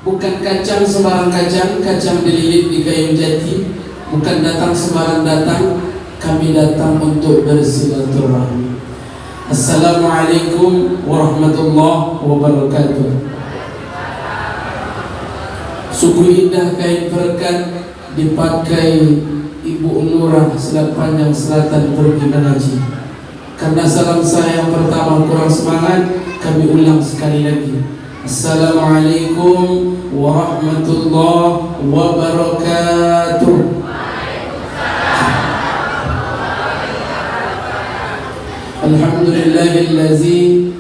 Bukan kacang sembarang kacang, kacang dililit di kayu jati. Bukan datang sembarang datang, kami datang untuk bersilaturahmi. Assalamualaikum warahmatullahi wabarakatuh. Sungguh indah kain perekat dipakai Ibu Nurah Selat Panjang Selatan pergi mengaji. Karena salam saya yang pertama kurang semangat, kami ulang sekali lagi. Assalamualaikum warahmatullahi wabarakatuh. Alhamdulillahillazi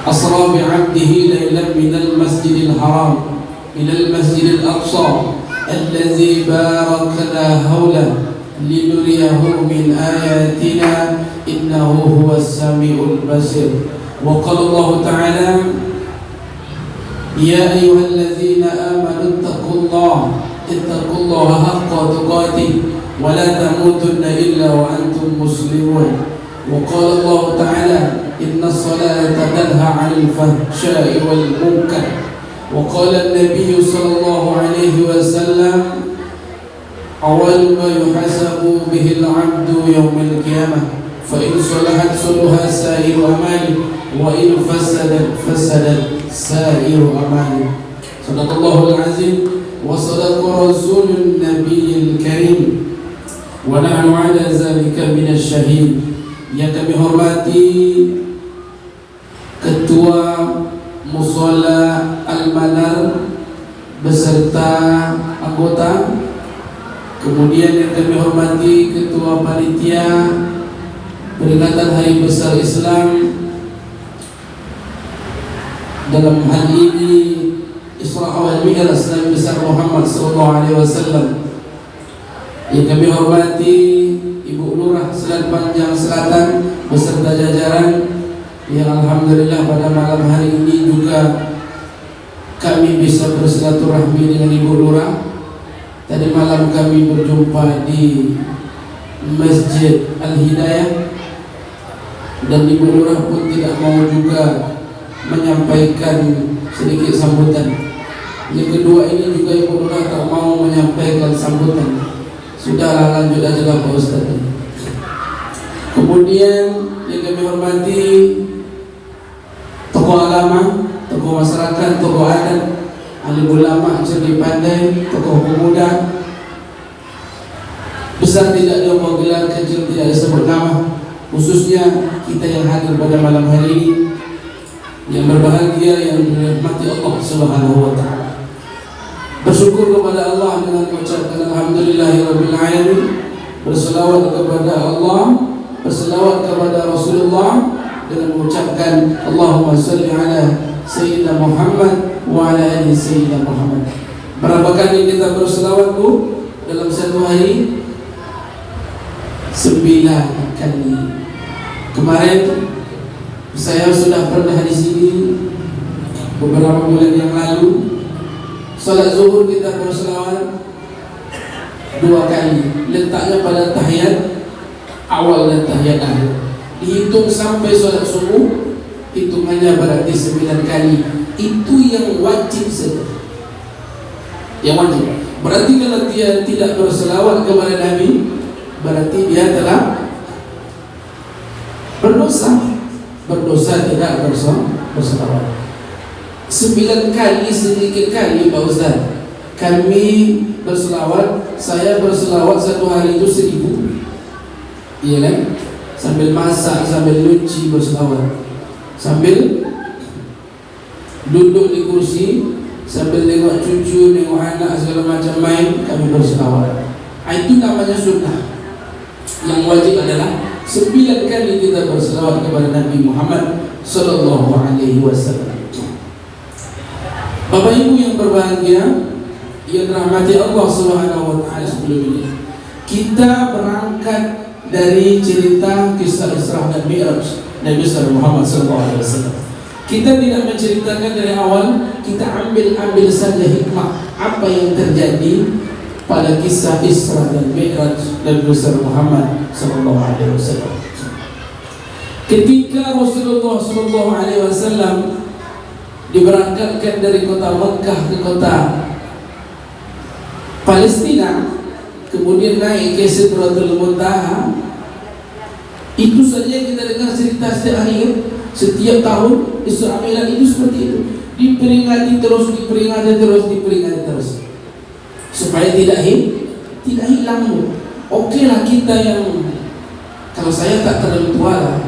asra bi'abdihi laylan minal masjidil haram ilal masjidil aqsa allazi barakna hawla linuriyahu min ayatina innahu huwas samiul basir. Wa qala Allah ta'ala ya ayyuhallazina amanu ittaqullaha haqqa tuqatih wa la tamutunna illa wa antum muslimun. Wa qala Allah ta'ala innas salata tanha 'anil fahsya'i wal munkar. Wa qala an-nabiy sallallahu alaihi wasallam awwal ma yuhasabu bihi al-'abdu yawm al-qiyamah fa in salahat salaha sa'iru amali wa in fasadat sa'iru amali. Sadaqallahul azim wa sadaqa rasulun nabiyil karim wa nahnu ala zalika minasy syahid. Yang kami hormati Ketua Mushola Al-Manar beserta anggota, kemudian yang kami hormati Ketua Panitia Peringatan Hari Besar Islam, dalam hal ini Isra wal Mi'raj Nabi besar Muhammad sallallahu alaihi wasallam. Yang kami hormati Ibu Nurah Selat Panjang Selatan beserta jajaran, yang alhamdulillah pada malam hari ini juga kami bisa bersilaturahmi dengan Ibu Nurah. Tadi malam kami berjumpa di Masjid Al-Hidayah dan Ibu Nurah pun tidak mau juga menyampaikan sedikit sambutan. Yang kedua ini juga Ibu Nurah tak mau menyampaikan sambutan. Sudahlah, lanjut aja lah Pak Ustaz. Kemudian yang kami hormati tokoh agama, tokoh masyarakat, tokoh adat, alim ulama, cerdik pandai, tokoh pemuda. Besar tidak diomong gelar, kecil tidak disebut nama. Khususnya kita yang hadir pada malam hari ini, yang berbahagia, yang dirahmati Allah Subhanahu wa ta'ala. Bersyukur kepada Allah dengan mengucapkan alhamdulillahirabbil alamin, berselawat kepada Allah, berselawat kepada Rasulullah dengan mengucapkan Allahumma shalli ala Sayyidina Muhammad wa ala ali Sayyidina Muhammad. Berapa kali kita berselawat Bu dalam satu hari? 9 kali. Kemarin saya sudah pernah di sini beberapa bulan yang lalu. Salat zuhur kita berselawat 2 kali. Letaknya pada tahiyat awal dan tahiyat akhir. Dihitung sampai salat subuh, hitungannya berarti 9 kali. Itu yang wajib saja. Yang wajib. Berarti kalau dia tidak berselawat kepada Nabi, berarti dia telah berdosa. Berdosa tidak berselawat. 9 kali sedikit kali Pak Ustaz. Kami berselawat, saya berselawat satu hari itu 1000. Iya kan? Sambil masak, sambil nyuci berselawat, sambil duduk di kursi, sambil tengok cucu, tengok anak segala macam main, kami berselawat. Itu namanya sunnah. Yang wajib adalah 9 kali kita berselawat kepada Nabi Muhammad sallallahu alaihi wasallam. Bapak Ibu yang berbahagia, yang dirahmati Allah Subhanahu wa ta'ala, sebelum ini kita berangkat dari cerita kisah Isra dan Mi'raj Nabi Muhammad SAW. Kita tidak menceritakan dari awal, kita ambil saja hikmah apa yang terjadi pada kisah Isra dan Mi'raj Nabi Muhammad SAW. Ketika Rasulullah SAW diberangkatkan dari kota Mekah ke kota Palestina, kemudian naik ke Sidratul Muntaha. Itu saja kita dengar cerita setiap hari, setiap tahun Isra Mi'raj itu seperti itu, diperingati terus, diperingati terus, supaya tidak hilang. Oke lah kita yang, kalau saya tak terlalu tua lah,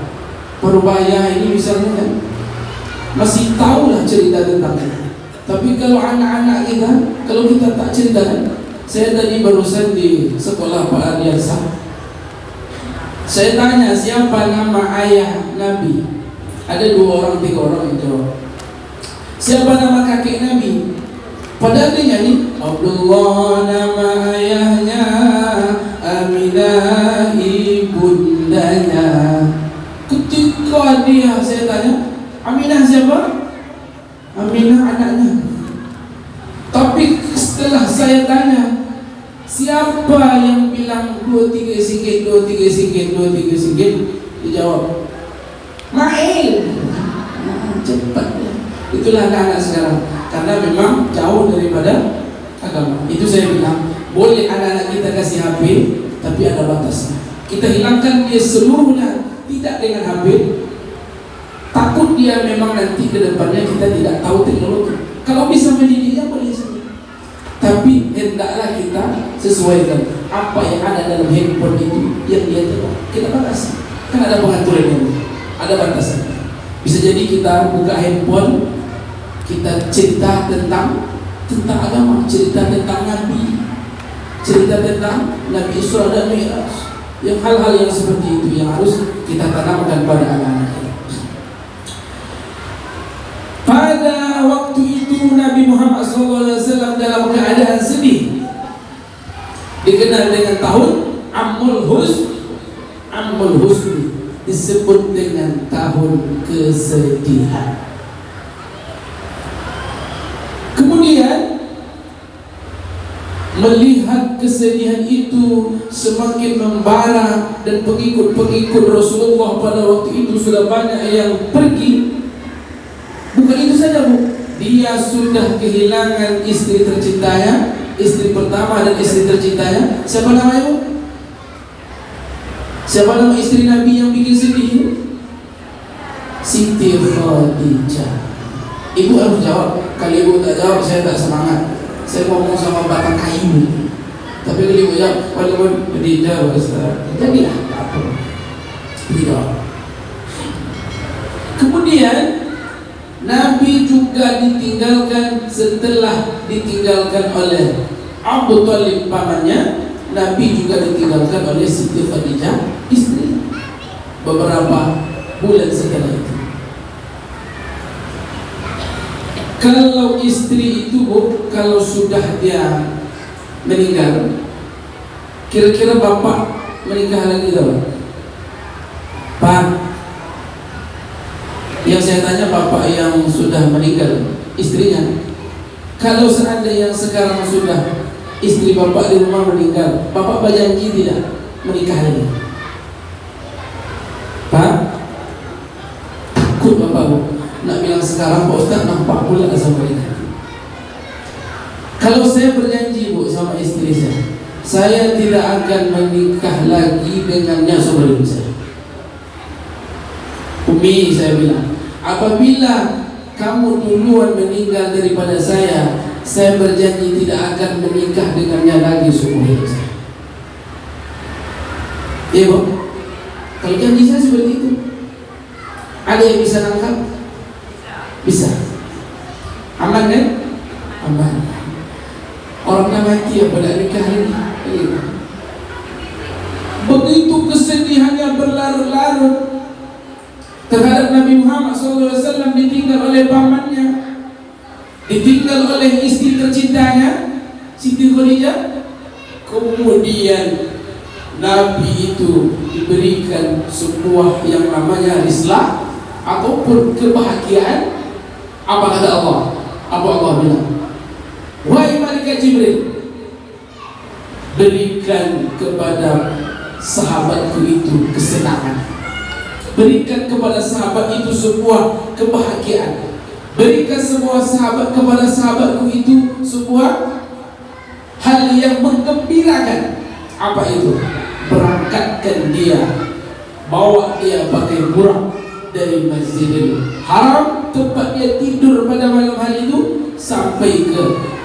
Parubaya ini misalnya kan, masih tahu lah cerita tentangnya. Tapi kalau anak-anak kita, kalau kita tak ceritakan, saya tadi barusan di sekolah Pak Ardiansa, saya tanya siapa nama ayah Nabi. Ada 2 orang, 3 orang yang jawab. Siapa nama kakek Nabi? Padahal dia nyanyi Abdullah nama ayahnya, Aminah ibundanya. Ketika dia, saya tanya, Aminah siapa? Aminah anaknya. Tapi setelah saya tanya, siapa yang bilang 2-3 singgit, 2-3 singgit, 2-3 singgit? Dijawab Mail. Cepat ya. Itulah anak-anak sekarang, karena memang jauh daripada agama. Itu saya bilang, boleh anak-anak kita kasih HP, tapi ada batasnya. Kita hilangkan dia seluruhnya, tidak dengan HP. Takut dia memang nanti ke depannya kita tidak tahu teknologi. Kalau bisa mendidiknya boleh saja. Tapi hendaklah kita sesuaikan apa yang ada dalam handphone itu yang dia tahu. Kita batasi. Kan ada pengaturannya, ada batasan. Bisa jadi kita buka handphone, kita cerita tentang agama, cerita tentang Nabi, cerita tentang Nabi Isra dan Mi'raj. Yang hal-hal yang seperti itu yang harus kita tanamkan pada anak-anak kita. Pada waktu itu Nabi Muhammad SAW dalam keadaan sedih, dikenal dengan tahun Amul Husni, disebut dengan tahun kesedihan. Kemudian melihat kesedihan itu semakin membara dan pengikut-pengikut Rasulullah pada waktu itu sudah banyak yang pergi. Bukan itu saja, Bu, dia sudah kehilangan istri tercintanya, istri pertama dan istri tercintanya. Siapa namanya, Bu? Siapa nama istri Nabi yang bikin sedih? Siti Khadijah. Ibu harus jawab. Kalau ibu tak jawab, saya tak semangat. Saya ngomong sama batang kayu. Tapi kalau ibu jawab, walaupun Khadijah, jadilah apa? Tidak. Kemudian Nabi juga ditinggalkan. Setelah ditinggalkan oleh Abu Thalib pamannya, Nabi juga ditinggalkan oleh Siti Khadijah, istri, beberapa bulan setelah itu. Kalau istri itu, Bu, kalau sudah dia meninggal, kira-kira bapak menikah lagi tak, Pak? Yang saya tanya bapak yang sudah meninggal, istrinya. Kalau seandainya yang sekarang sudah istri bapak di rumah meninggal, bapak berjanji tidak menikah lagi? Pak? Takut bapak, Bu, nak bilang sekarang Pak Ustaz nampak pula sama ini. Kalau saya berjanji, Bu, sama istri saya tidak akan menikah lagi dengannya sebelum saya. Umi, saya bilang, apabila kamu duluan meninggal daripada saya berjanji tidak akan menikah dengannya lagi seumur hidup saya. Iya, Bu? Kalau janji saya seperti itu, ada yang bisa nangkap? Bisa. Aman kan? Aman. Orang dah mati apa nak nikah lagi? Begitu kesedihannya berlarut-larut terhadap Nabi Muhammad SAW, ditinggal oleh pamannya, ditinggal oleh istri tercintanya Siti Khadijah. Kemudian Nabi itu diberikan sebuah yang namanya rislah ataupun kebahagiaan. Apa kata Allah? Apa Allah bilang? Wahai malaikat Jibril, berikan kepada sahabatku itu kesenangan, berikan kepada sahabat itu sebuah kebahagiaan. Berikan semua sahabat kepada sahabatku itu sebuah hal yang menggembirakan. Apa itu? Berangkatkan dia, bawa dia pakai burak dari Masjidil Haram, tempat dia tidur pada malam hari itu, sampai ke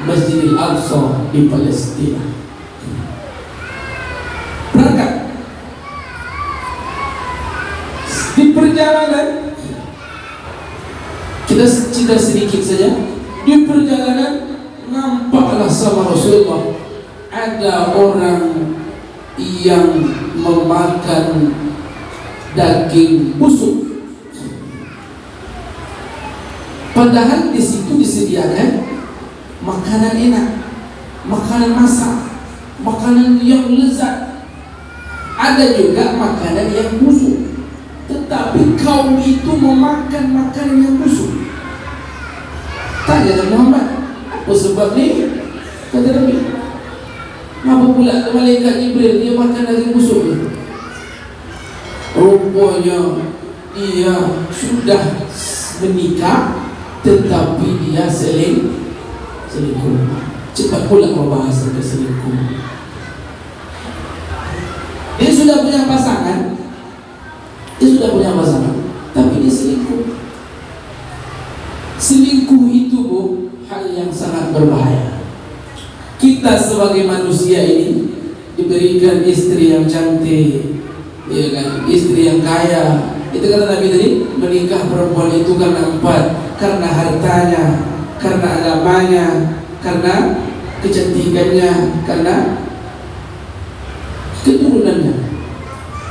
Masjidil Aqsa di Palestina. Berangkat. Di perjalanan, kita cerita sedikit saja. Di perjalanan nampaklah sama Rasulullah ada orang yang memakan daging busuk. Padahal di situ disediakan makanan enak, makanan masak, makanan yang lezat. Ada juga makanan yang busuk. Tetapi kaum itu memakan makanan yang busuk. Tanya Nabi Muhammad, apa sebab ni? Kata Nabi, apa pula malaikat Jibril dia makan daging busuk ni? Rupanya dia sudah menikah, tetapi dia selingkuh. Cepat pula membahas tentang selingkuh. Dia sudah punya pasangan, tapi dia selingkuh. Selingkuh itu hal yang sangat berbahaya. Kita sebagai manusia ini diberikan istri yang cantik, ya kan, istri yang kaya. Itu kata Nabi tadi, menikah perempuan itu karena empat: karena hartanya, karena agamanya, karena kecantikannya, karena keturunannya.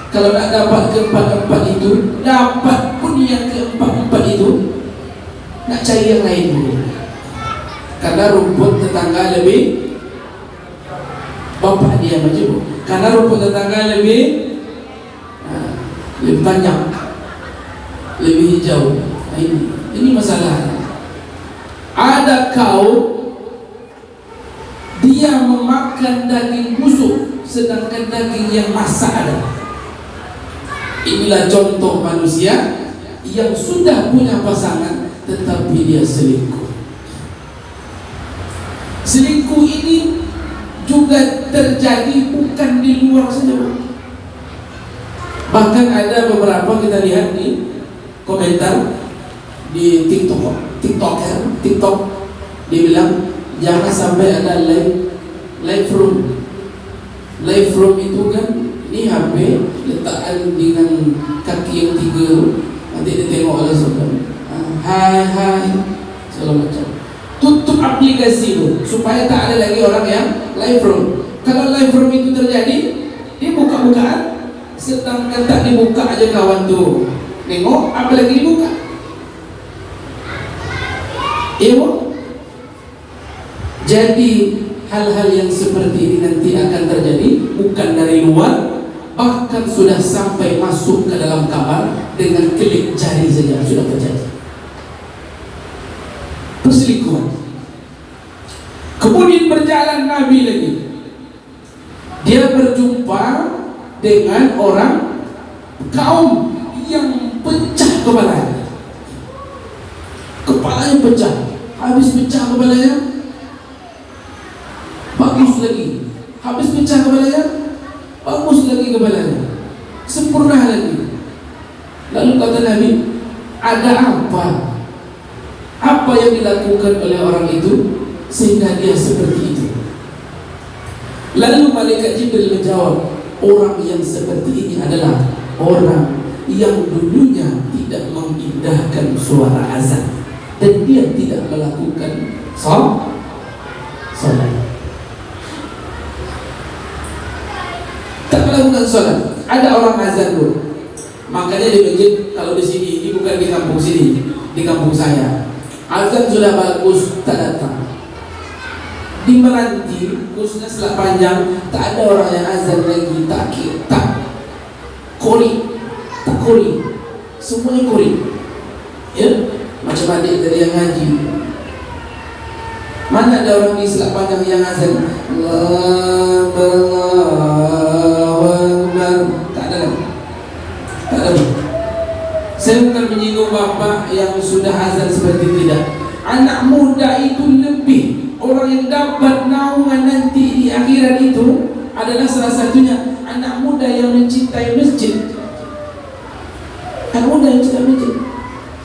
Kalau tak dapat keempat-empat itu, dapat pun yang keempat-empat itu, nak cari yang lain dulu. Karena rumput tetangga lebih, bapak dia macam itu, karena rumput tetangga lebih banyak, lebih hijau. Ini masalah. Ada kaum dia memakan daging busuk, sedangkan daging yang masak ada. Inilah contoh manusia yang sudah punya pasangan tetapi dia selingkuh. Selingkuh ini juga terjadi bukan di luar saja. Bahkan ada beberapa kita lihat di komentar di TikTok, dia bilang jangan sampai ada live room. Live room itu kan, ini HP letakkan dengan kaki yang tiga, nanti dia tengok lah saudara. Hai segala macam. Tutup aplikasi itu supaya tak ada lagi orang yang live room. Kalau live room itu terjadi, dia buka-bukaan, sedangkan tak dibuka aja kawan tu nengok, apalagi dibuka. Iya. Jadi hal-hal yang seperti ini nanti akan terjadi bukan dari luar, bahkan sudah sampai masuk ke dalam kamar, dengan klik jari saja sudah terjadi perselingkuhan. Kemudian berjalan Nabi lagi, dia berjumpa dengan orang kaum yang pecah kepalanya pecah. Habis pecah kepalanya, bagus lagi. Habis pecah kepalanya, bagus lagi kepalanya, sempurna lagi. Lalu kata Nabi, ada apa? Apa yang dilakukan oleh orang itu sehingga dia seperti itu? Lalu malaikat Jibril menjawab, orang yang seperti ini adalah orang yang dulunya tidak mengindahkan suara azan dan dia tidak melakukan salat. Tak melakukan salat. Ada orang azan dulu. Makanya di masjid, kalau di sini, ini bukan di kampung sini, di kampung saya, azan sudah bagus, tak datang. Di Meranti, khususnya Selat Panjang, tak ada orang yang azan lagi, tak kori, semuanya kori. Ya, macam adik dari yang ngaji. Mana ada orang di Selat Panjang yang azan Allahu Akbar? Tak ada. Saya bukan menyinggung bapak yang sudah azan seperti tidak. Anak muda itu lebih, orang yang dapat naungan nanti di akhirat itu adalah salah satunya anak muda yang mencintai masjid. Anak muda yang mencintai masjid.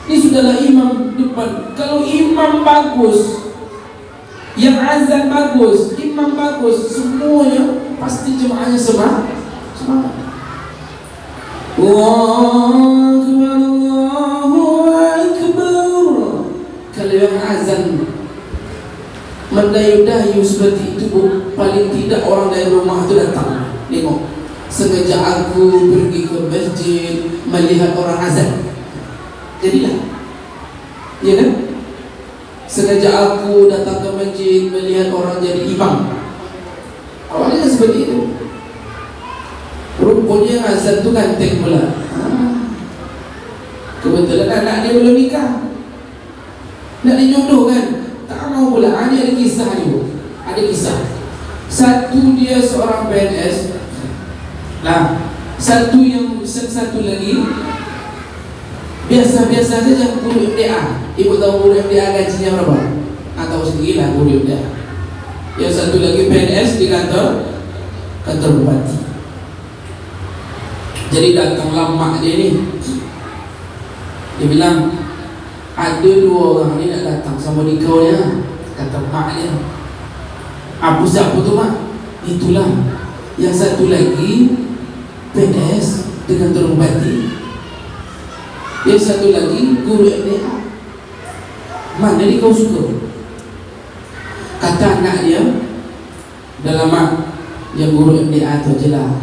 Ini sudahlah imam depan. Kalau imam bagus, yang azan bagus, imam bagus, semuanya pasti jemaahnya semangat. Allahu Akbar, Allahu Akbar. Kalau yang azan mendayu-dayu seperti itu, paling tidak orang dari rumah itu datang. Tengok, sengaja aku pergi ke masjid melihat orang azan. Jadilah, ya kan? Sengaja aku datang ke masjid melihat orang jadi imam. Awalnya seperti itu. Rupanya azan itu ganteng pula. Kebetulan anak dia belum nikah, nak dijodohkan, tak mau pula. Ini ada kisah ni, ada kisah. Satu dia seorang PNS. Nah, satu lagi biasa-biasa saja guru MDA. Ibu tahu guru MDA gajinya berapa? Tahu sendirilah guru MDA. Yang satu lagi PNS di kantor bupati. Jadi datanglah mak dia ni. Dia bilang, ada dua orang ni nak datang sama nikah dia. Kata mak dia, apa siapa tu mak? Itulah yang satu lagi PNS dengan kantor bupati, yang satu lagi guru MDA. Mana ni kau suka? Kata anak dia, dalam mak, yang guru MDA tu je lah,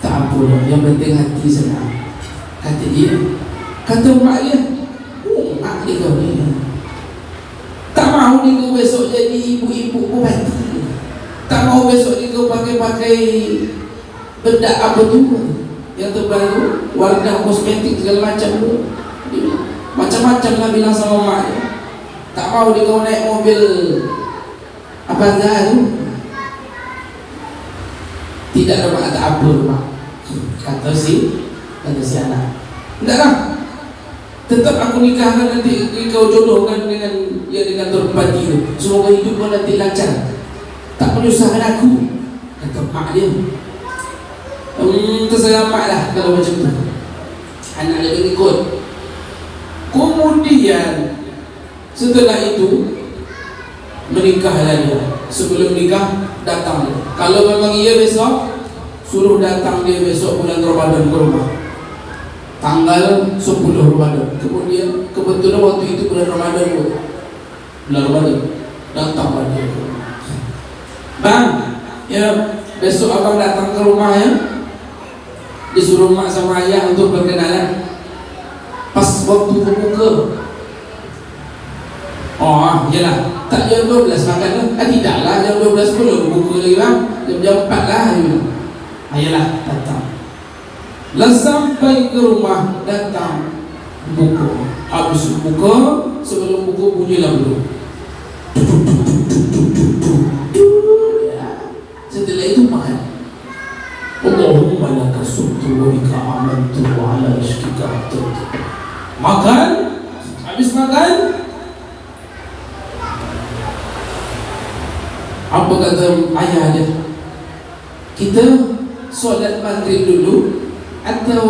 tak apa lah, yang penting hati senang. Kata dia, kata mak dia, mak dia kau ni tak mahu dia kau besok jadi ibu-ibu bupati, tak mahu besok dia kau pakai benda apa tu yang terbaru, warna kosmetik segala macam tu. Macam-macam lah bilang sama mak dia. Tak mahu dia kau naik mobil apa dah tu. Tidak ada mak, tak apa mak. Kata si anak, taklah, tetap aku nikahkan, nanti kau jodohkan dengan yang di kantor bupati tu. Semoga hidup kau nanti lancar, tak menyusahkan aku. Kata mak dia. Terselamatlah kalau macam tu. Anak dia ikut. Kemudian setelah itu menikahlah dia. Sebelum nikah datang dia. Kalau memang ia besok, suruh datang dia besok bulan Ramadan ke rumah, tanggal 10 Ramadan. Kemudian kebetulan waktu itu bulan Ramadan, datang dia ke rumah. Bang, ya besok abang datang ke rumah ya. Disuruh mak sama ayah untuk berkenalan. Pas waktu berbuka, oh iyalah, tak jam 12 makan lah. Tidaklah, jam 12 belum buka lagi bang, jam 4 lah. Ayolah datang. Lah sampai ke rumah, datang buka. Habis buka, sebelum buka bunyilah belum. Setelah itu makan. Allahumma laka sumtu wa bika amantu wa ala ishkika atantu. Makan. Habis makan, apa kata ayah dia? Kita solat maghrib dulu atau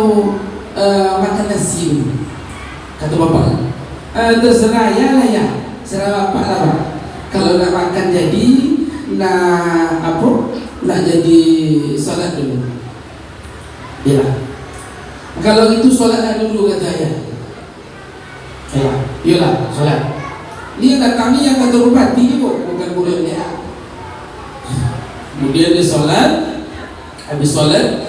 makan nasi dulu? Kata bapak, terserah ya lah ya, serah bapak lah pak. Kalau nak makan jadi, nak jadi solat dulu. Ya, kalau itu solat dulu kata ayah. Ya, iyalah solat. Dia datang ni yang kata bupati ni bukan guru dia. Kemudian dia solat. Habis solat,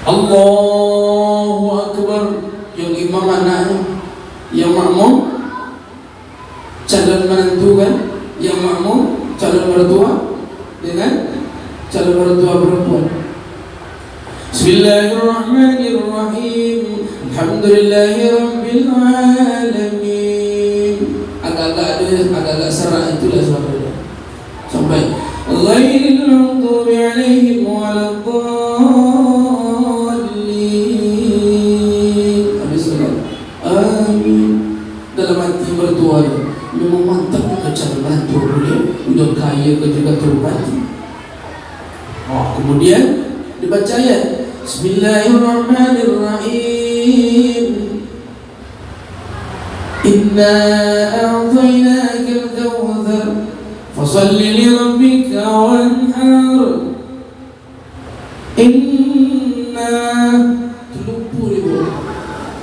Allahu Akbar. Yang imam anaknya, yang makmum calon menantu kan, yang makmum calon mertua dengan calon mertua perempuan. Bismillahirrahmanirrahim. Alhamdulillahirabbil alamin. Agak-agak serak itulah suara dia. Sampai ghairil maghdubi alaihim waladdallin. Habis solat bertua memang mantap juga cara bantu dia, udah kaya ke juga terbati. Kemudian dibaca ayat Bismillahirrahmanirrahim. Inna a'tainaka al-kawthar fasalli li rabbika wanhar. Inna terlupa ibu.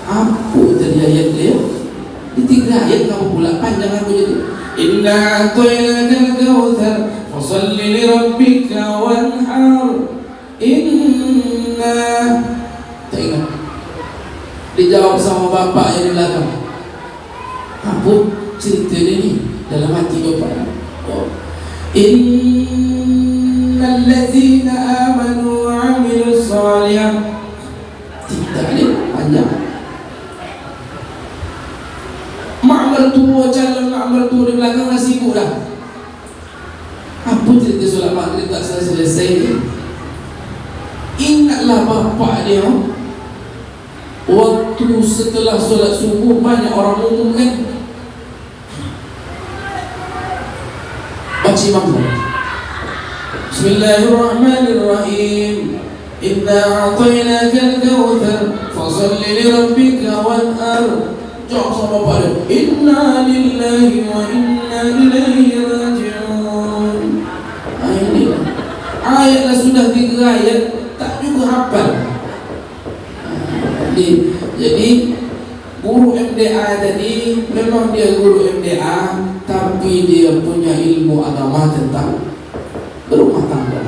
Apa tadi ayat dia? Di 3 ayat kamu pula panjang aku jadi. Inna a'tainaka al-kawthar fasalli li rabbika wanhar. Inna tak ingat. Dijawab sama bapak yang di belakang. Apa cerita dia ni dalam hati bapak? Innal ladzina amanu wa 'amilus shalihat. Tidak ada panjang. Ma'amar tu calon ma'amar tu di belakang dah sibuk dah. Apa cerita solat maghrib tak selesai ni? Ingatlah bapak dia waktu setelah solat subuh banyak orang umum kan baca imam tadi. Bismillahirrahmanirrahim. Inna a'tainaka al-kawthar fasalli li rabbika wanhar. Jawab sama bapak dia. Inna lillahi wa inna ilaihi raji'un. Ini ayatlah sudah 3 ayat tak juga hafal. Jadi guru MDA tadi memang dia guru MDA, tapi dia punya ilmu agama tentang berumah tangga.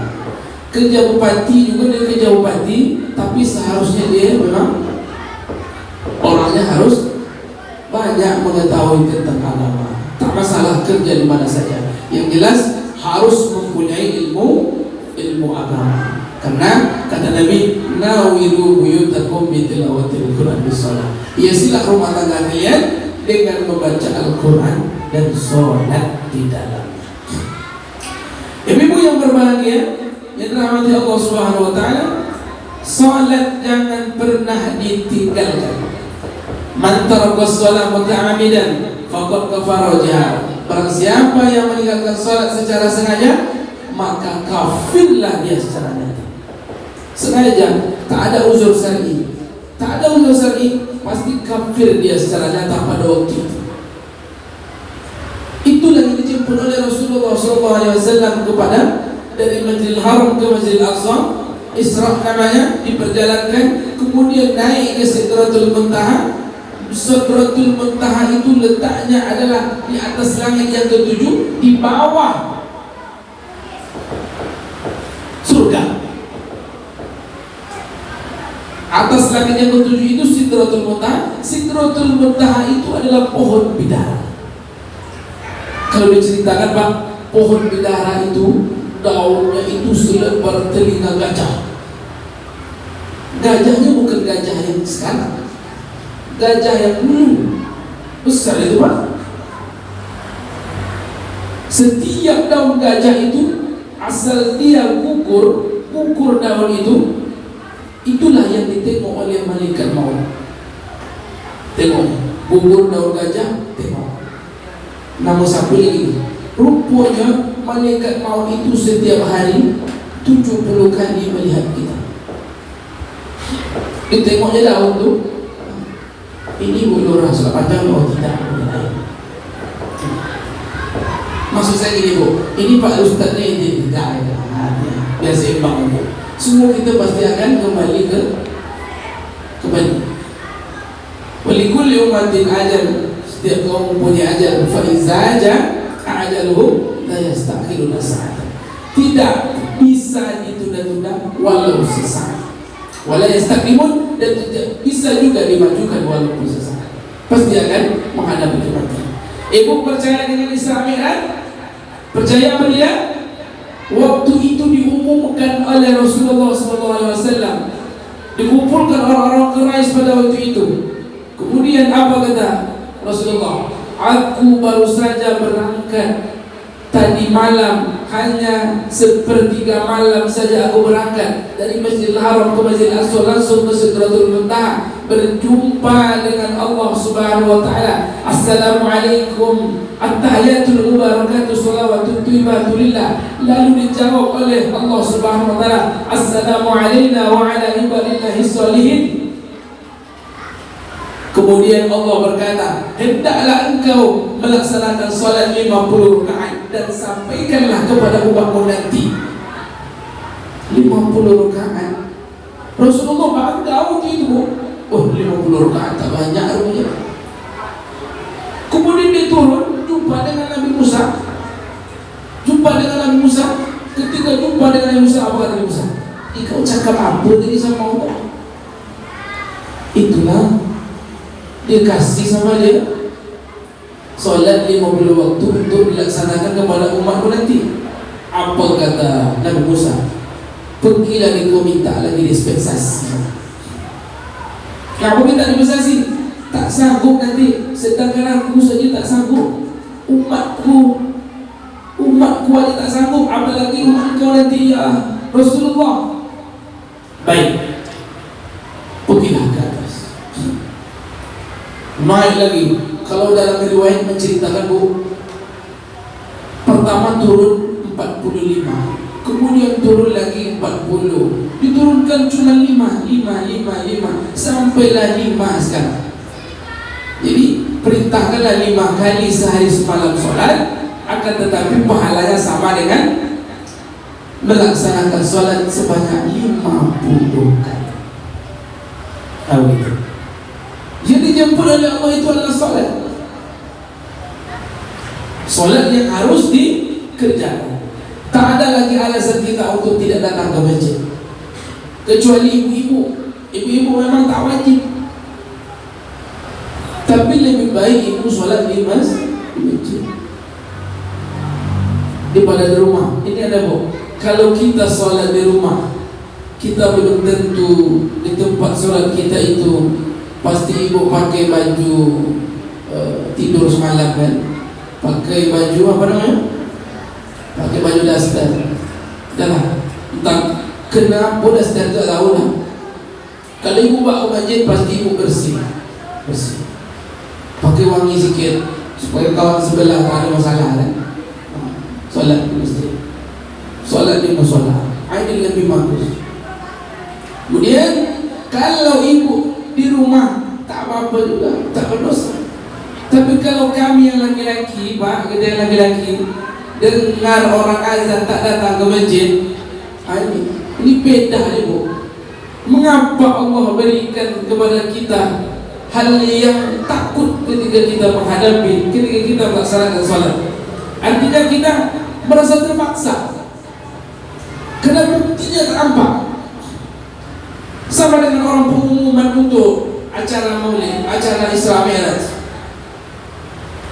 Kerja bupati juga dia kerja bupati, tapi seharusnya dia memang orangnya harus banyak mengetahui tentang agama. Tak masalah kerja di mana saja. Yang jelas harus mempunyai ilmu agama. Karena kata Nabi, nawiru buyutakum bitilawatil Quran bisalah. Hiasilah rumah tangga kalian dengan membaca Al-Quran dan sholat di dalamnya. Ibu-ibu yang berbahagia, yang dirahmati Allah Subhanahu wa taala, sholat jangan pernah ditinggalkan. Man taraka shalah muta'ammidan faqad kafara jihad. Barang siapa yang meninggalkan sholat secara sengaja, maka kafirlah dia secara nyata. Sengaja, tak ada uzur syar'i. Tak ada uzur syar'i, pasti kafir dia secara nyata pada waktu itu. Itulah yang dijemput oleh Rasulullah SAW kepada dari Masjidil Haram ke Masjidil Aqsa. Isra namanya, diperjalankan, kemudian naik ke Sidratul Muntaha. Sidratul Muntaha itu letaknya adalah di atas langit yang ke-7, di bawah surga. Atas langit yang ke-7 itu Sidratul Muntaha. Sidratul Muntaha itu adalah pohon bidara. Kalau diceritakan Pak, pohon bidara itu daunnya itu selebar telinga gajah. Gajahnya bukan gajah yang sekarang, gajah yang dulu besar itu Pak. Setiap daun gajah itu asal dia kukur daun itu, itulah yang ditengok oleh malaikat maut. Tengok, gugur daun gajah, tengok. Namun satu lagi, rupanya malaikat maut itu setiap hari 70 kali melihat kita. Ditengoknya daun tu, ini Bu Lurah soal panjang atau tidak? Maksud saya gini Bu, ini Pak Ustaz ni ini tidak ya, biar seimbang Bu. Semua kita pasti akan kembali ke Walikul umatin ajal. Setiap kaum mempunyai ajal. Fa izaja ajaluhum la yastakhiruna sa'atan. Tidak bisa ditunda-tunda walau sesaat. Wala yastaqdimun, dan tidak bisa juga dimajukan walaupun sesaat. Pasti akan menghadapi kematian. Ibu percaya dengan Isra Mi'raj? Percaya apa dia? Waktu itu diumumkan oleh Rasulullah SAW, dikumpulkan orang-orang Quraisy pada waktu itu. Kemudian apa kata Rasulullah? Aku baru saja berangkat tadi malam hanya sepertiga malam saja aku berangkat dari Masjidil Haram ke Masjidil Aqsa langsung ke Sidratul Muntaha, berjumpa dengan Allah Subhanahu wa taala. Assalamualaikum, at-tahiyatul mubarakatuh, shalawatut thayyibatu lillah. Lalu dijawab oleh Allah Subhanahu wa taala, assalamu alayna wa ala ibadillahis shalihin. Kemudian Allah berkata, hendaklah engkau melaksanakan salat 50 rakaat dan sampaikanlah kepada umatmu nanti 50 rakaat. Rasulullah bangga waktu itu. Oh, 50 rakaat tak banyak rupanya. Kemudian dia turun, jumpa dengan Nabi Musa. Ketika jumpa dengan Nabi Musa, apa kata Nabi Musa? Kau cakap apa tadi sama Allah? Itulah dia kasih sama dia. Solat 50 waktu untuk dilaksanakan kepada umatku nanti. Apa kata Nabi Musa? Pergi lagi kau minta lagi dispensasi. Kamu minta dispensasi, tak sanggup nanti. Sedangkan aku saja tak sanggup, umatku aja tak sanggup, apalagi umat kau nanti ya Rasulullah. Baik, pergilah ke atas. Naik lagi. Kalau dalam riwayat menceritakan, Bu, pertama turun 45, kemudian turun lagi 40, diturunkan cuma 5 sampailah 5 sekarang. Jadi perintahkanlah 5 kali sehari semalam solat, akan tetapi pahalanya sama dengan melaksanakan solat sebanyak 50 kali. Tahu itu? Jadi dijemput oleh Allah itu adalah solat. Solat yang harus dikerjakan. Tak ada lagi alasan kita untuk tidak datang ke masjid, kecuali ibu-ibu memang tak wajib. Tapi lebih baik ibu solat di masjid daripada di rumah. Ini ada, Bu, kalau kita solat di rumah, kita belum tentu di tempat solat kita itu pasti ibu pakai baju tidur semalam kan, pakai baju apa namanya, pakai baju daster. Jangan entah kenapa daster tak tahu lah. Kalau ibu bawa ke masjid pasti ibu bersih, pakai wangi sikit supaya kawan sebelah tak ada masalah kan. Solat di masjid, solat di musola, ini lebih bagus. Kemudian kalau ibu di rumah tak apa-apa juga, tak berdosa. Tapi kalau kami yang laki-laki, Pak, kita yang laki-laki dengar orang azan tak datang ke masjid, ini beda, Ibu. Mengapa Allah berikan kepada kita hal yang takut ketika kita menghadapi, ketika kita melaksanakan salat? Artinya kita merasa terpaksa, karena buktinya tampak. Sama dengan orang pengumuman untuk acara maulid, acara Isra Mi'raj.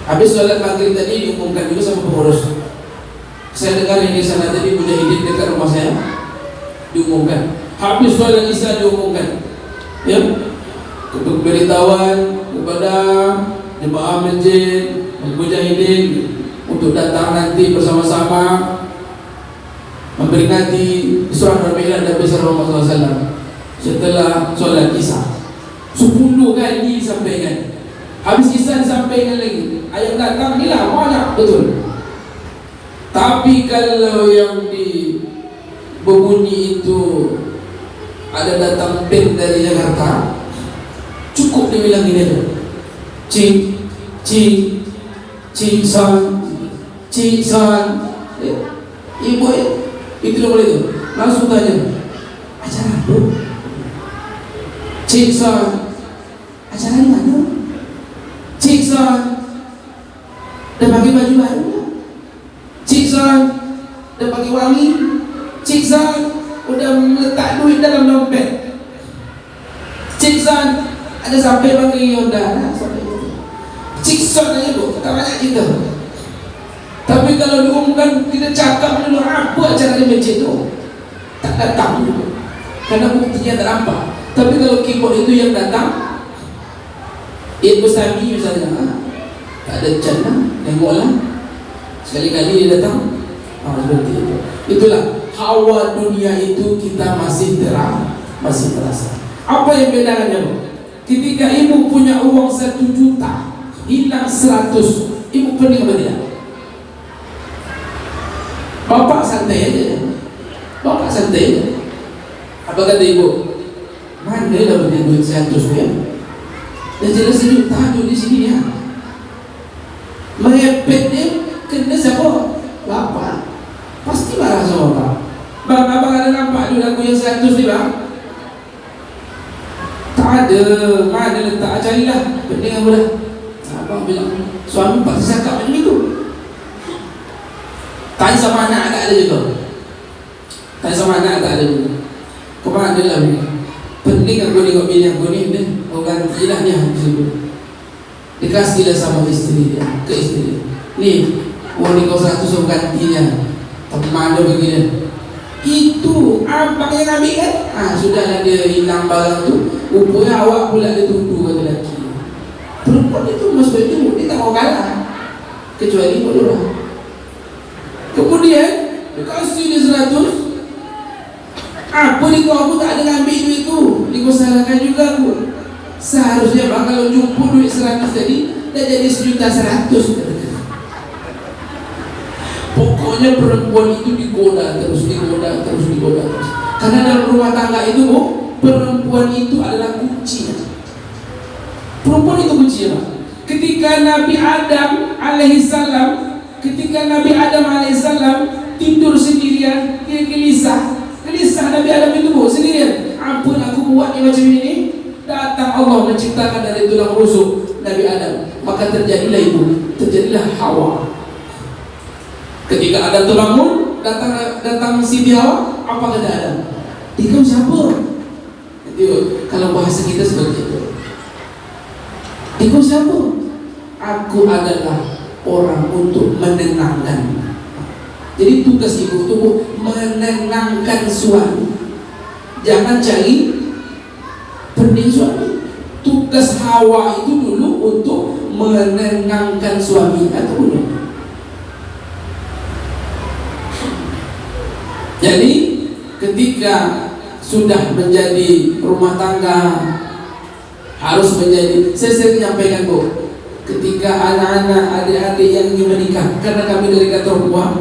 Habis sholat maghrib tadi diumumkan juga sama pengurus. Saya dengar di sana tadi Mujahidin dekat rumah saya diumumkan. Habis sholat Isya diumumkan, ya, pemberitahuan kepada jemaah masjid Mujahidin untuk datang nanti bersama-sama memperingati Isra dan Mi'raj Nabi sallallahu alaihi wasallam. Setelah solat Isya 10 kali disampaikan. Habis Isya disampaikan lagi. Ayat datang ni lah banyak betul. Tapi kalau yang berbunyi itu ada datang band dari Jakarta, cukup dia bilang gini aja, cing san, ibu itu dah boleh tu. Langsung tanya, acara apa? Cik San, acara di mana? Cik San, dah pakai baju baru? Cik San, dah pakai wangi? Cik San, udah meletak duit dalam dompet? Cik San, ada sampai pakai Honda? Cik San aja, Bu, tak banyak kita. Tapi kalau diumumkan, kita cakap dulu apa acara di masjid tu, tak datang dulu, karena buktinya tak nampak. Tapi kalau keyboard itu yang datang, Bustami misalnya, tak ada can lah, tengoklah Sekali-kali dia datang, seperti itu. Itulah hawa dunia itu kita masih terasa. Apa yang bedanya? Ketika ibu punya uang 1 juta, hilang 100, ibu pening apa tidak? Bapak santai aja. Apa kata ibu? Mana lah punya duit 100 ya? Dan jelas sejuk tajuk di sini ya. Merepet dia kena siapa? Bapak. Pasti marah sama bapak. Bang, abang ada nampak duit aku yang 100 ni bang? Tak ada. Mana letak? Carilah. Pening apa dah? Abang bilang suami pasti cakap macam itu. Tanya sama anak tak ada juga. Kemana lah ni? Pening aku tengok bini aku ni. Oh gantilah dia. Dikasihlah sama isteri dia. Ke isteri dia. Ni, uang ni kau 100 aku gantinya. Tak mana begini. Itu abang yang ambil kan? Sudahlah dia hilang barang tu. Rupanya awak pula dia tuduh kata lelaki. Perempuan itu masuk itu, dia tak mau kalah. Kecuali Lurah. Kemudian dia kasih dia 100. Apa ni kau, aku tak ada ambil duit tu. Ni kau salahkan juga aku. Seharusnya bang kalau jumpa duit 100 tadi, dah jadi 1.100.000. Pokoknya perempuan itu digoda terus. Karena dalam rumah tangga itu, perempuan itu adalah kunci. Perempuan itu kuncinya. Ketika Nabi Adam alaihissalam tidur sendirian, dia gelisah Nabi Adam itu sendirian. Ampun aku buat ni macam ini. Datang Allah menciptakan dari tulang rusuk Nabi Adam. Maka terjadilah Hawa. Ketika Adam terbangun, datang Siti Hawa. Apa kata Adam? Dikau siapa? Kalau bahasa kita seperti itu. Dikau siapa? Aku adalah orang untuk menenangkan. Jadi tugas ibu itu menenangkan suami. Jangan cari pening suami. Tugas Hawa itu dulu untuk menenangkan suami atau belum. Jadi ketika sudah menjadi rumah tangga harus menjadi, saya sering menyampaikan ketika anak-anak, adik-adik yang ingin menikah, karena kami dari kantor buah,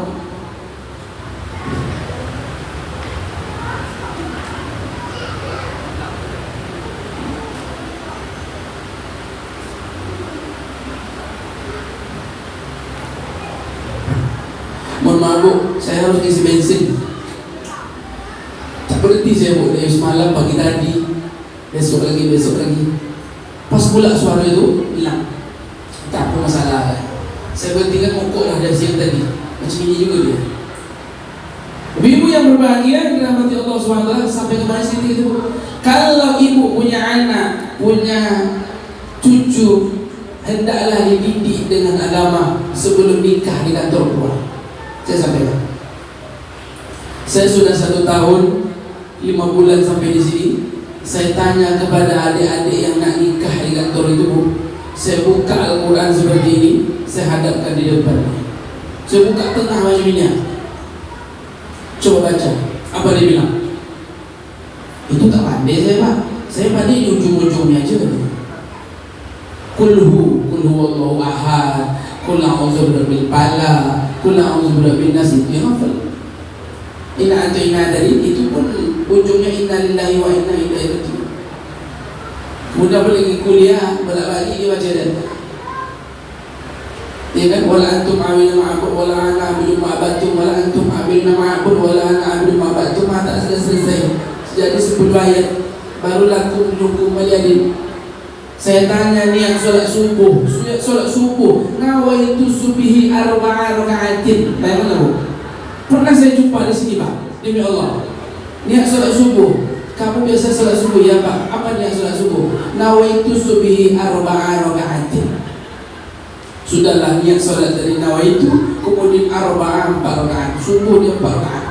mohon maaf bu, saya harus isi bensin. Tak berhenti saya bu, dari semalam pagi tadi, besok lagi. Pas pula suara itu hilang. Tak apa masalah. Saya berhentikan mokok lah dari siang tadi. Macam ini juga dia. Ibu yang berbahagia dirahmati Allah SWT, sampai kemarin sini itu, kalau ibu punya anak, punya cucu, hendaklah dididik dengan agama sebelum nikah di kantor buah. Saya sampaikan. Saya sudah 1 tahun 5 bulan sampai di sini. Saya tanya kepada adik-adik yang nak nikah di kantor itu, bu, saya buka Al-Quran seperti ini, saya hadapkan di depan. Saya buka tengah macam ini. Coba baca. Apa dia bilang? Itu tak pandai saya pak. Saya pandai di ujung-ujungnya aja. Kulhu Allahu ahad, Kul a'udzu birabbil falaq, Kul a'udzu birabbin nas, itu yang hafal. Inna ataina dari itu pun ujungnya inna lillahi wa inna ilaihi raji'un. Mudah pergi kuliah, balik dia baca dia. Ya kan, wala antum amilna ma'abud wala ana abidu ma'abatum wala antum amilna ma'abud wala ana abidu ma'abatum. Tak selesai. Jadi 10 ayat barulah aku menunggu majadin. Saya tanya niat solat subuh. Nawaitu subihi arba'a raka'atin. Tanya mana bu? Pernah saya jumpa di sini pak, demi Allah. Niat solat subuh. Kamu biasa solat subuh ya pak? Apa niat solat subuh? Nawaitu subihi arba'a raka'atin. Sudahlah niat solat dari nawaitu, kemudian arba'a 4 rakaat. Subuh dia 4 rakaat.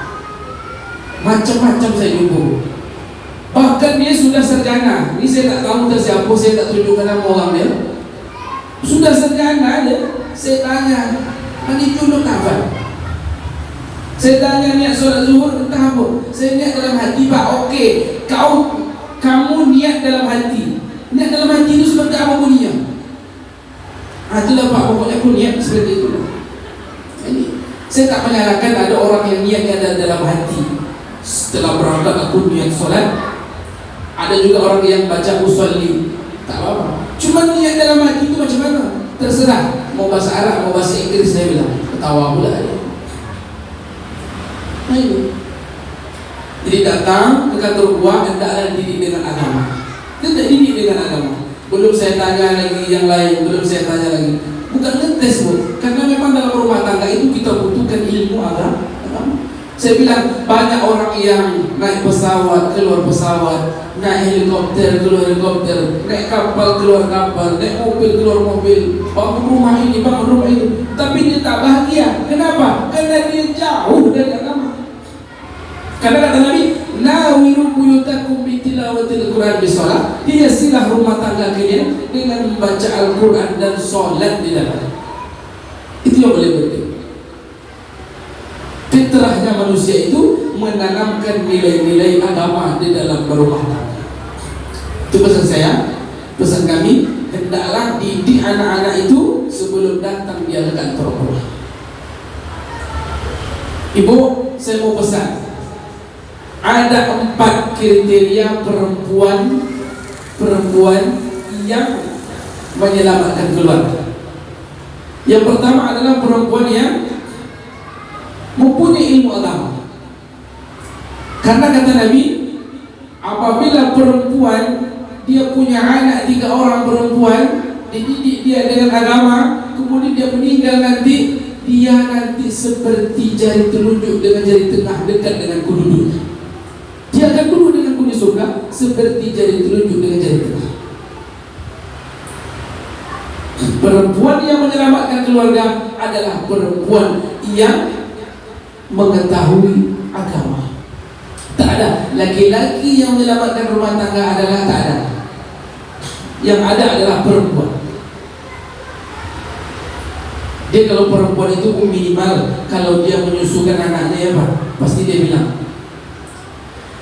Macam-macam saya jumpa. Bahkan dia sudah sarjana. Ini saya tak tahu entah siapa, saya tak tunjukkan nama orang dia. Sudah sarjana dia. Saya tanya, Mandi junub apa? Saya tanya niat solat zuhur entah apa. Saya niat dalam hati, Pak. Okey, kamu niat dalam hati. Niat dalam hati itu seperti apa bunyinya? Itulah Pak, pokoknya aku niat seperti itu. Ini saya tak menyalahkan ada orang yang niatnya ada dalam hati. Setelah berangkat aku niat solat. Ada juga orang yang baca usolli, tak apa-apa. Cuma niat dalam hati itu macam mana? Terserah. Mau bahasa Arab, mau bahasa Inggris, saya bilang. Ketawa pula dia. Nah ini. Jadi datang ke kantor gua, hendaklah didik dengan agama. Tidak didik dengan agama. Belum saya tanya lagi yang lain, belum saya tanya lagi. Bukan ngetes Bu, karena memang dalam rumah tangga itu kita butuhkan ilmu agama. Saya bilang banyak orang yang naik pesawat, keluar pesawat, naik helikopter, keluar helikopter, naik kapal, keluar kapal, naik mobil, keluar mobil, bangun rumah ini, bangun rumah itu, tapi dia tak bahagia. Kenapa? Karena dia jauh dari agama. Karena kata Nabi, nawiru buyutakum bitilawatil Quran bisolat, hiasilah rumah tangga kalian dengan membaca Al-Quran dan solat di dalam. Itu yang boleh penting. Fitrahnya manusia itu menanamkan nilai-nilai agama di dalam berumah tangga. Itu pesan saya, pesan kami, hendaklah didik anak-anak itu sebelum datang dia ke kantor. Ibu, saya mau pesan, ada 4 kriteria perempuan yang menyelamatkan keluarga. Yang pertama adalah perempuan yang mempunyai ilmu agama. Karena kata Nabi, apabila perempuan dia punya anak 3 orang perempuan, dididik dia dengan agama, kemudian dia meninggal nanti, dia nanti seperti jari telunjuk dengan jari tengah dekat dengan kudu. Dia akan duduk dengan kudu surga seperti jari telunjuk dengan jari tengah. Perempuan yang menyelamatkan keluarga adalah perempuan yang mengetahui agama. Tak ada laki-laki yang menyelamatkan rumah tangga, adalah tak ada. Yang ada adalah perempuan. Dia kalau perempuan itu minimal kalau dia menyusukan anaknya apa? Pasti dia bilang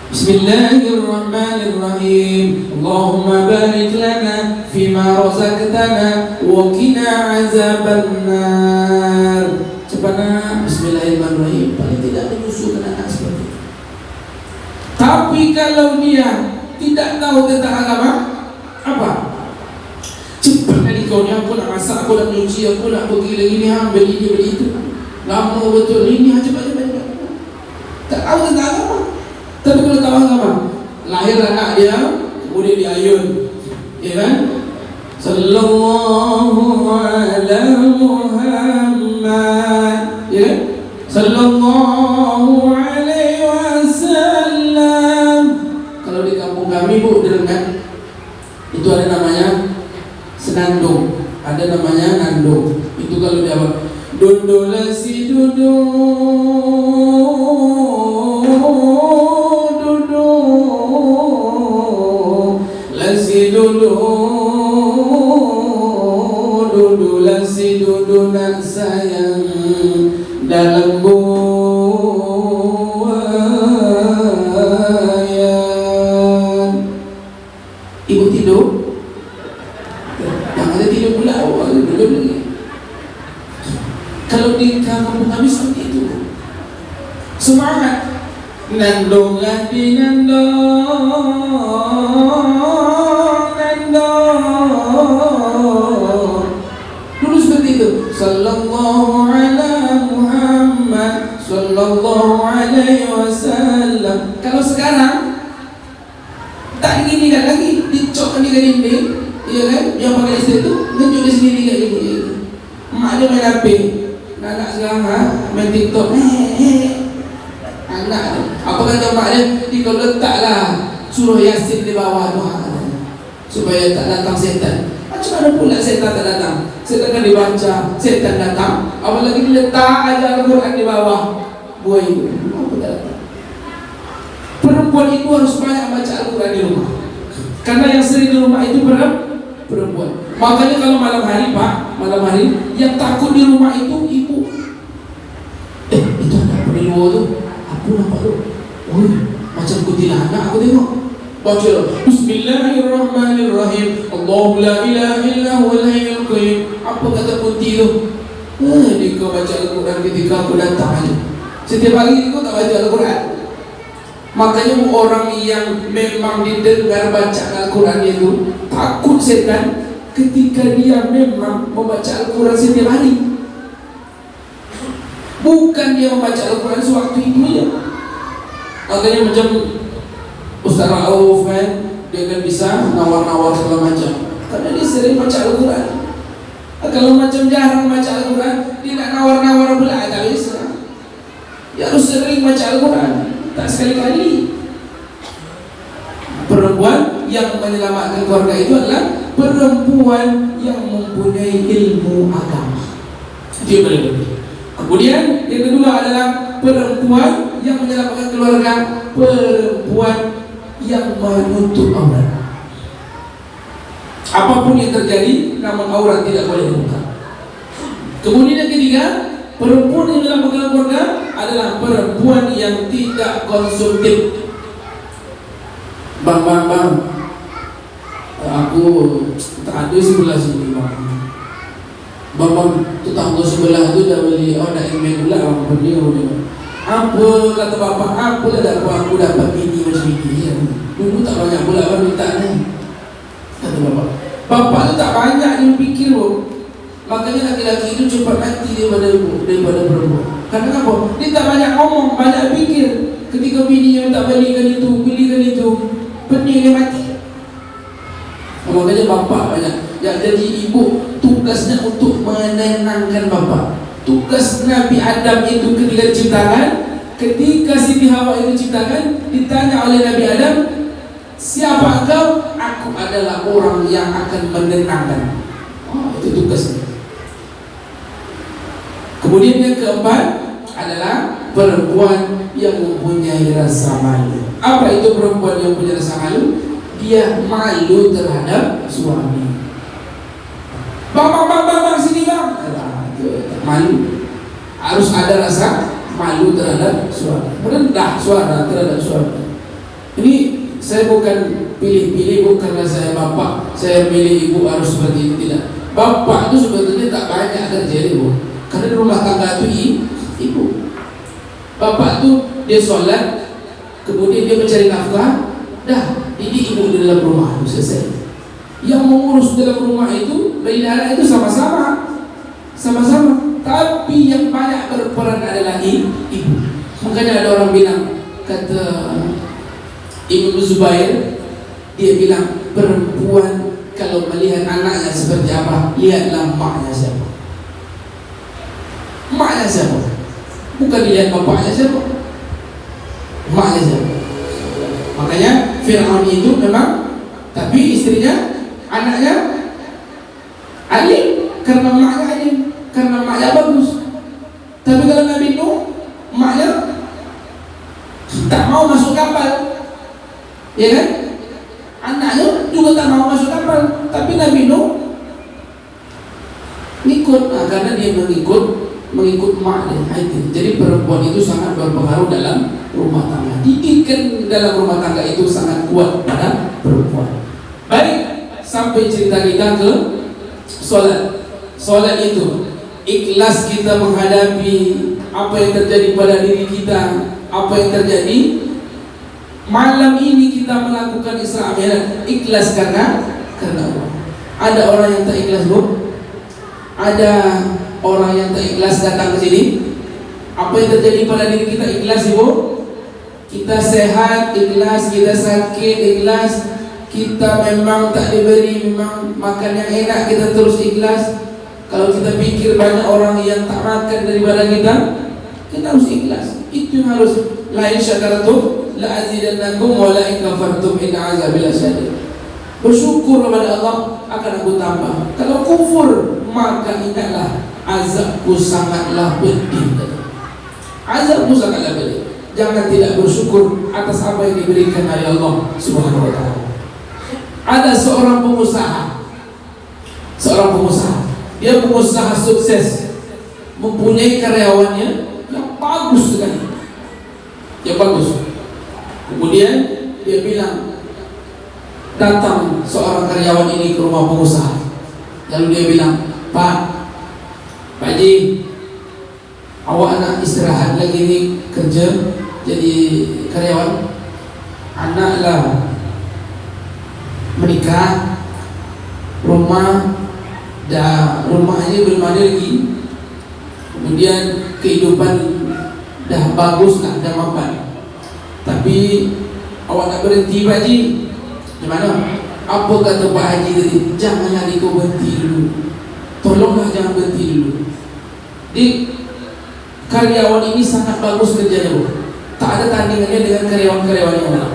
Bismillahirrahmanirrahim. Allahumma barik lana fima razaqtana wa qina azabannar. Cepatlah Bismillahirrahmanirrahim. Paling tidak menyusukan anak seperti itu. Tapi kalau dia tidak tahu tentang agama, apa? Cepat kali kau ni, aku nak masak, aku nak nyuci, aku nak pergi lagi ni, ambil ini, beli itu. Lama betul ini, cepat-cepat. Tak tahu tentang agama. Tapi kalau tahu agama, lahir anak dia, kemudian diayun, ya kan? Sallallahu ala Muhammad, ya kan? Sallallahu alaihi wasallam. Kalau di kampung kami Bu, di Rengat, itu ada namanya senandung, ada namanya nandung. Itu kalau dia apa? Dundula si dudu nak sayang dalam buayan. Ibu tidur, yang ada tidur pula awal belum lagi. Kalau di kampung kami seperti itu, semangat nandonglah di dulu seperti itu. Sallallahu ala Muhammad sallallahu alaihi wasallam. Kalau sekarang tak gini kan lagi, dicok ni ke dinding, ya kan? Yang pakai istri itu tunjuk di sendiri kayak gini. Mak dia main HP, anak sekarang main TikTok. Anak tu, apa kata mak dia? Dia kalau letaklah surah Yasin di bawah tu, supaya tak datang setan. Macam mana pula setan tak datang? Setan kan dibaca, setan datang. Apalagi diletak aja Al-Quran di bawah, buai itu, apa tak datang? Perempuan itu harus banyak baca Al-Quran di rumah. Karena yang sering di rumah itu perempuan. Makanya kalau malam hari Pak, malam hari yang takut di rumah itu ibu. tembok tu. Apa nampak tu? Oi, macam kuntilanak aku tengok. Baca Bismillahirrahmanirrahim. Allahu la ilaha illa huwal hayyul qayyum. Apa kata kunti tu? Dia kau baca Al-Quran ketika aku datang aja. Setiap hari kau tak baca Al-Quran. Makanya orang yang memang didengar baca Al-Quran itu takut setan ketika dia memang membaca Al-Quran setiap hari. Bukan dia membaca Al-Quran sewaktu itu aja. Makanya macam Ustaz Rauf kan, dia kan bisa nawar-nawar segala macam karena dia sering baca Al-Quran. Kalau macam jarang baca Al-Quran, dia nak nawar-nawar pula tak bisa. Dia harus sering baca Al-Quran, tak sekali-kali. Perempuan yang menyelamatkan keluarga itu adalah perempuan yang mempunyai ilmu agama. Dia boleh. Kemudian yang kedua adalah perempuan yang menyelamatkan keluarga, perempuan yang menutup aurat. Apapun yang terjadi, namun aurat tidak boleh dibuka. Kemudian yang ketiga, perempuan yang menyelamatkan keluarga adalah perempuan yang tidak konsumtif. Bang, aku tak ada sebelah sini bang, tetangga sebelah tu dah beli, dah email pula apa dia. Apa kata bapak, apa dah aku dapat bini macam ini ya. Dulu tak banyak pula orang minta ni. Kata bapak tu tak banyak dia fikir pun. Makanya laki-laki itu cepat mati daripada perempuan. Karena apa? Dia tak banyak ngomong, banyak fikir. Ketika bini yang tak belikan itu, pening dia mati. Makanya bapak banyak. Ya, jadi ibu tugasnya untuk menenangkan bapak. Tugas Nabi Adam itu ketika diciptakan, ketika Siti Hawa itu diciptakan, ditanya oleh Nabi Adam, siapa engkau? Aku adalah orang yang akan menenangkan. Itu tugasnya. Kemudian yang keempat adalah perempuan yang mempunyai rasa malu. Apa itu perempuan yang punya rasa malu? Dia malu terhadap suami. Bang, sini bang. Malu. Harus ada rasa malu terhadap suami. Rendah suara terhadap suami. Ini saya bukan pilih-pilih, bukan karena saya bapak, saya pilih ibu harus seperti ini, tidak. Bapak itu sebetulnya tak banyak kerja ibu. Karena di rumah tangga itu ibu. Bapak itu dia sholat, kemudian dia mencari nafkah, dah didik ibu di dalam rumah itu selesai. Yang mengurus dalam rumah itu, bayi dan anak itu sama-sama. Tapi yang banyak berperan adalah ibu. Makanya ada orang bilang, kata Ibnu Zubair, dia bilang perempuan kalau melihat anaknya seperti apa, lihatlah maknya siapa. Maknya siapa? Bukan dilihat bapaknya siapa, maknya siapa. Makanya Fir'aun itu memang, tapi istrinya, anaknya alim, karena maknya alim, karena maknya bagus. Tapi kalau Nabi Nuh, maknya tak mau masuk kapal, ya kan? Anaknya juga tak mau masuk kapal, tapi Nabi Nuh ngikut, karena dia mengikut maknya. Jadi perempuan itu sangat berpengaruh dalam rumah tangga. Didikan dalam rumah tangga itu sangat kuat pada perempuan. Baik, sampai cerita kita ke solat. Solat itu ikhlas kita menghadapi apa yang terjadi pada diri kita, apa yang terjadi malam ini kita melakukan Isra Mi'raj. Ikhlas karena Allah. Ada orang yang tak ikhlas, Bu? Ada orang yang tak ikhlas datang ke sini. Apa yang terjadi pada diri kita ikhlas, Ibu? Kita sehat, ikhlas. Kita sakit, ikhlas. Kita memang tak diberi memang makan yang enak, kita terus ikhlas. Kalau kita pikir banyak orang yang tak makan daripada kita harus ikhlas. Itu yang harus. La in syakartum la azidannakum wa la in kafartum in azabi lasyadid. Bersyukur kepada Allah akan aku tambah. Kalau kufur maka ingatlah azabku sangatlah pedih. Azabku sangatlah pedih. Jangan tidak bersyukur atas apa yang diberikan oleh Allah Subhanahu wa taala. Ada seorang pengusaha. Dia pengusaha sukses, mempunyai karyawannya yang bagus sekali. yang bagus. Kemudian dia bilang, datang seorang karyawan ini ke rumah pengusaha. Lalu dia bilang, Pak Haji, awak nak istirahat lagi ni kerja jadi karyawan? Anak lah menikah, rumahnya belum ada lagi. Kemudian kehidupan dah bagus, dah mapan. Tapi awak nak berhenti Pak Haji, gimana? Apa kata Pak Haji tadi? Janganlah kau berhenti dulu. Tolonglah jangan berhenti dulu. Di karyawan ini sangat bagus kerjanya, Bu. Tak ada tandingannya dengan karyawan-karyawan yang lain.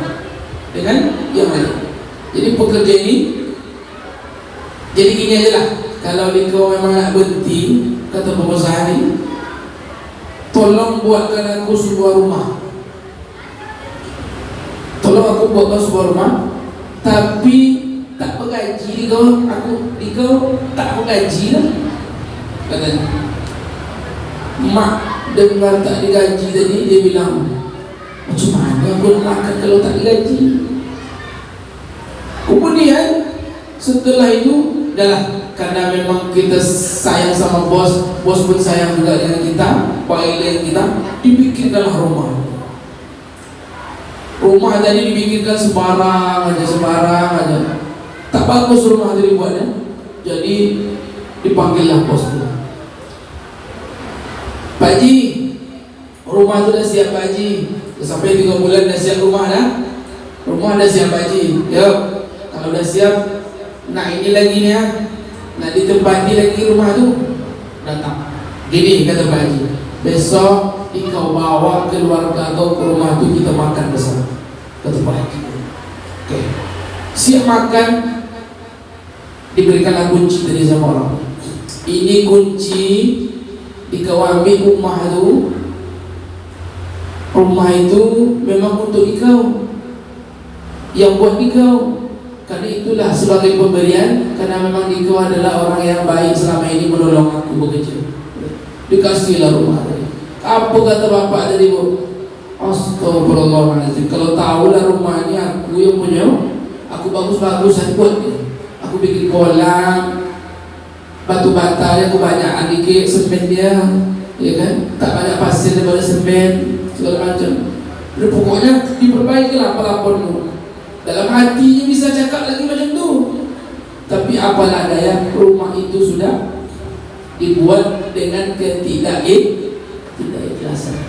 Dengan yang lain. Jadi pekerja ini, jadi gini aja lah. Kalau kau memang nak berhenti, kata pengusaha ini, tolong buatkan aku sebuah rumah. Tolong aku buatkan sebuah rumah, tapi tak bergaji kau. Kau tak bergaji lah, katanya. Mak dengar tak digaji tadi, dia bilang, macam mana aku nak makan kalau tak digaji? Kemudian setelah itu, dah karena memang kita sayang sama bos pun sayang juga dengan kita, baik dengan kita, dibikinkanlah rumah. Rumah tadi dibikinkan sembarang aja. Tak bagus rumah tadi buatnya. Jadi dipanggillah bos tu. Pak Haji, rumah tu dah siap Pak Haji. Sampai 3 bulan dah siap rumah dah. Rumah dah siap Pak Haji. Ya, kalau dah siap, nak ini lagi ni ya. Nak ditempati lagi rumah tu. Datang. Gini kata Pak Haji, besok kau bawa keluarga kau ke rumah tu, kita makan bersama. Kata Pak Haji. Okay. Siap makan, diberikanlah kunci tadi sama orang. Ini kunci, kau ambil rumah tu. Rumah itu memang untuk kau, yang buat kau. Karena itulah sebagai pemberian, karena memang kau adalah orang yang baik selama ini menolong aku bekerja. Dikasihlah rumah tadi. Apa kata bapak tadi, Bu? Astagfirullahaladzim. Kalau tahulah rumah ini aku yang punya, aku bagus-bagusan buat dia. Aku bikin kolam, batu bata aku banyak dikit, semen dia, ya kan? Tak banyak pasir daripada semen, segala macam. Jadi pokoknya diperbaikilah pelapormu. Dalam hatinya bisa cakap lagi macam tu, tapi apalah daya, rumah itu sudah dibuat dengan ketidakikhlasan.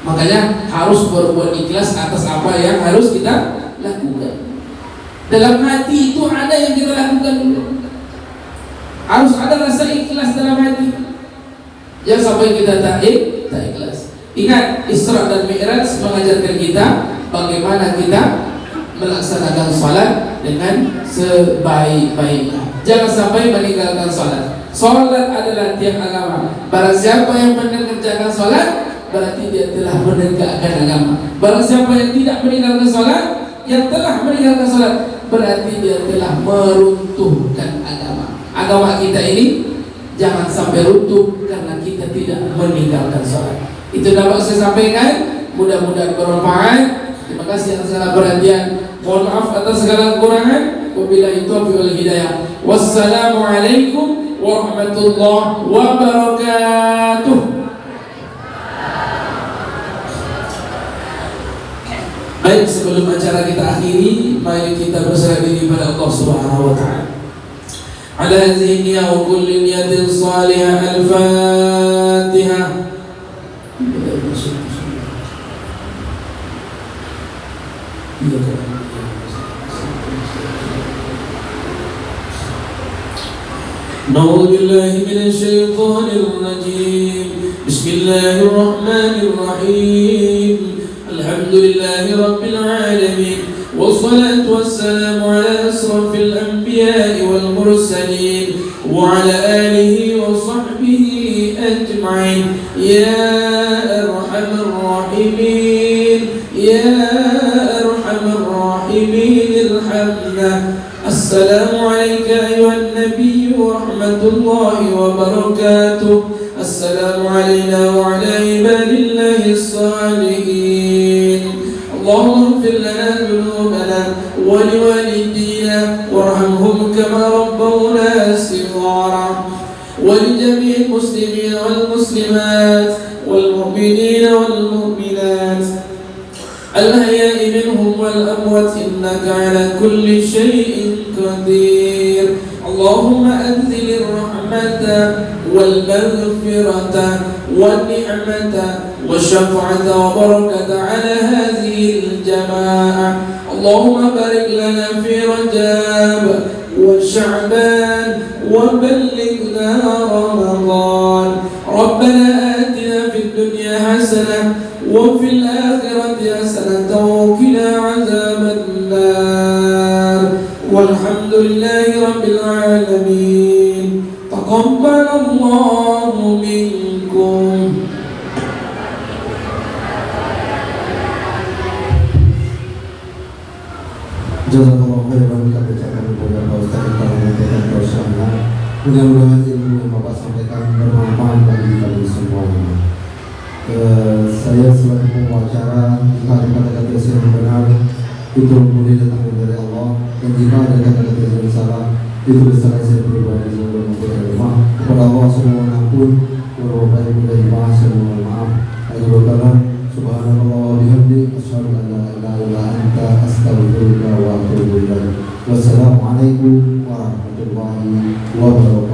Makanya harus berbuat ikhlas atas apa yang harus kita lakukan. Dalam hati itu ada yang kita lakukan dulu. Harus ada rasa ikhlas dalam hati. Jangan sampai kita tak ikhlas. Ingat, Isra dan Mi'raj mengajarkan kita bagaimana kita melaksanakan salat dengan sebaik-baiknya. Jangan sampai meninggalkan salat. Salat adalah tiang agama. Barang siapa yang mengerjakan salat, berarti dia telah menegakkan agama. Barang siapa yang tidak meninggalkan salat, yang telah meninggalkan salat, berarti dia telah meruntuhkan agama. Agama kita ini jangan sampai runtuh karena kita tidak meninggalkan salat. Itu dapat saya sampaikan. Mudah-mudahan bermanfaat. Terima kasih atas segala perhatian. Mohon maaf atas segala kekurangan. Wabillahi taufiq wal hidayah. Wassalamualaikum warahmatullahi wabarakatuh. Baik, sebelum acara kita akhiri, mari kita berserah diri pada Allah Subhanahu wa taala. Ala hadhihi niyyah wa kulli niyatin salihah. Al-Fatihah. Na'udzu billahi minasy syaithanir rajim. Bismillahir rahmanir rahim. Alhamdulillahi rabbil alamin. Wassalatu wassalamu ala asrafil anbiya'i wal mursalin wa ala alihi wa sahbihi ajma'in. Ya arhamar rahimin, ya arhamar rahimin, irhamna. Assalamu alayka ayuhan nabiy wa rahmatullahi wa barakatuh. Assalamu alayna wa ala ibadillahi as-salihin. اللهم اغفر لنا ذنوبنا ولوالدينا وارحمهم كما ربونا صغارا ولجميع المسلمين والمسلمات والمؤمنين والمؤمنات الأحياء منهم والأموات إنك على كل شيء قدير اللهم أنزل الرحمة والمغفرة والنعمة والشفاعة وبركة على هذه الجماعة اللهم بارك لنا في رجب وشعبان وبلغنا رمضان ربنا آتنا في الدنيا حسنة وفي الآخرة حسنة وقنا عذاب النار والحمد لله رب العالمين تقبل الله منكم. Jazakallahu khairan kita bacakan kepada Pak Ustaz kita menyampaikan doanya. Mudah-mudahan ilmu yang Bapak sampaikan bermanfaat bagi kami semuanya. Saya selaku pembicara, jika ada kata-kata yang benar itu boleh datang dari Allah, dan jika ada kata-kata yang salah itu kesalahan saya pribadi yang belum bermaaf kepada Allah semua pun berubah dari bahasa mohon maaf. Akhirul kalam subhanallah wa bihamdi asyhadu an la ilaha illa anta astaghfiruka wa atubu ilaik. Wassalamualaikum warahmatullahi wabarakatuh.